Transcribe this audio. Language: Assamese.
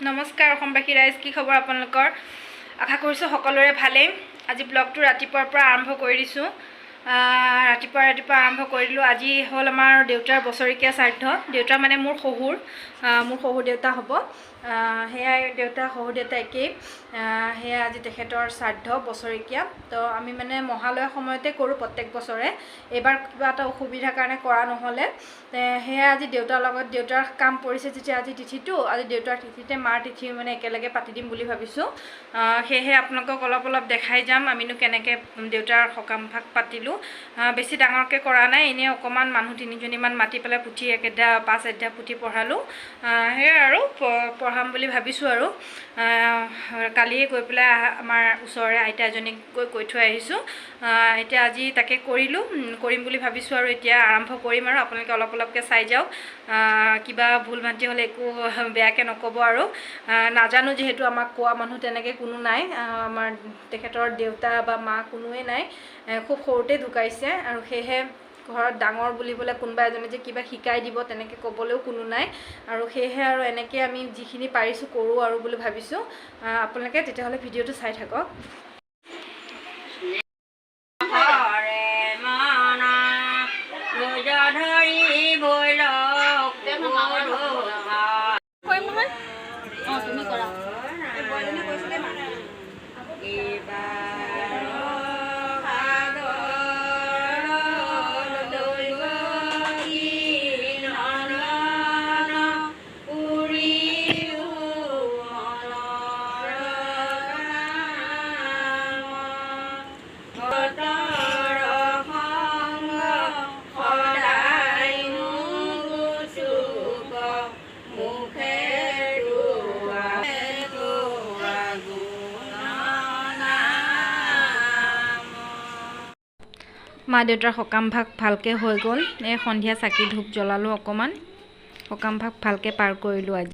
নমস্কাৰ অসমবাসী ৰাইজ, কি খবৰ আপোনালোকৰ? আশা কৰিছোঁ সকলোৰে ভালেই। আজি ব্লগটো ৰাতিপুৱাৰ পৰা আৰম্ভ কৰি দিছোঁ। ৰাতিপুৱা আৰম্ভ কৰি দিলোঁ। আজি হ'ল আমাৰ দেউতাৰ বছৰেকীয়া শ্ৰাদ্ধ। দেউতা মানে মোৰ শহুৰ দেউতা হ'ব। সেয়াই দেউতা শহুৰ দেউতা একেই। সেয়া আজি তেখেতৰ শ্ৰাদ্ধ বছৰেকীয়া। তো আমি মানে মহালয়াৰ সময়তে কৰোঁ প্ৰত্যেক বছৰে। এইবাৰ কিবা এটা অসুবিধাৰ কাৰণে কৰা নহ'লে। সেয়া আজি দেউতাৰ কাম পৰিছে যেতিয়া আজি তিথিটো, আজি দেউতাৰ তিথিতে মাৰ তিথি মানে একেলগে পাতি দিম বুলি ভাবিছোঁ। সেয়েহে আপোনালোকক অলপ দেখাই যাম আমিনো কেনেকৈ দেউতাৰ সকাম ভাগ পাতিলোঁ। বেছি ডাঙৰকৈ কৰা নাই, এনেই অকণমান মানুহ 3জনীমান মাতি পেলাই পুথি 5 অধ্যায় পুথি পঢ়ালোঁ। সেয়াই আৰু পঢ়াম বুলি ভাবিছোঁ আৰু। কালিয়ে গৈ পেলাই আমাৰ ওচৰৰে আইতা এজনীক কৈ থৈ আহিছোঁ। এতিয়া আজি তাকে কৰিম বুলি ভাবিছোঁ আৰু এতিয়া আৰম্ভ কৰিম আৰু আপোনালোকে অলপকৈ চাই যাওক। কিবা ভুল ভ্ৰান্তি হ'লে একো বেয়াকৈ নক'ব আৰু। নাজানো যিহেতু আমাক কোৱা মানুহ তেনেকৈ কোনো নাই। আমাৰ তেখেতৰ দেউতা বা মা কোনোৱে নাই, খুব সৰুতে ঢুকাইছে আৰু সেয়েহে ঘৰত ডাঙৰ বুলিবলৈ কোনোবা এজনে যে কিবা শিকাই দিব তেনেকৈ ক'বলৈও কোনো নাই আৰু সেয়েহে আৰু এনেকৈ আমি যিখিনি পাৰিছোঁ কৰোঁ আৰু বুলি ভাবিছোঁ। আপোনালোকে তেতিয়াহ'লে ভিডিঅ'টো চাই থাকক। মা দেউতাৰ সকাম ভাগ ভালকৈ হৈ গ'ল। এই সন্ধিয়া চাকি ধূপ জ্বলালোঁ অকণমান। সকাম ভাগ ভালকৈ পাৰ কৰিলোঁ আজি।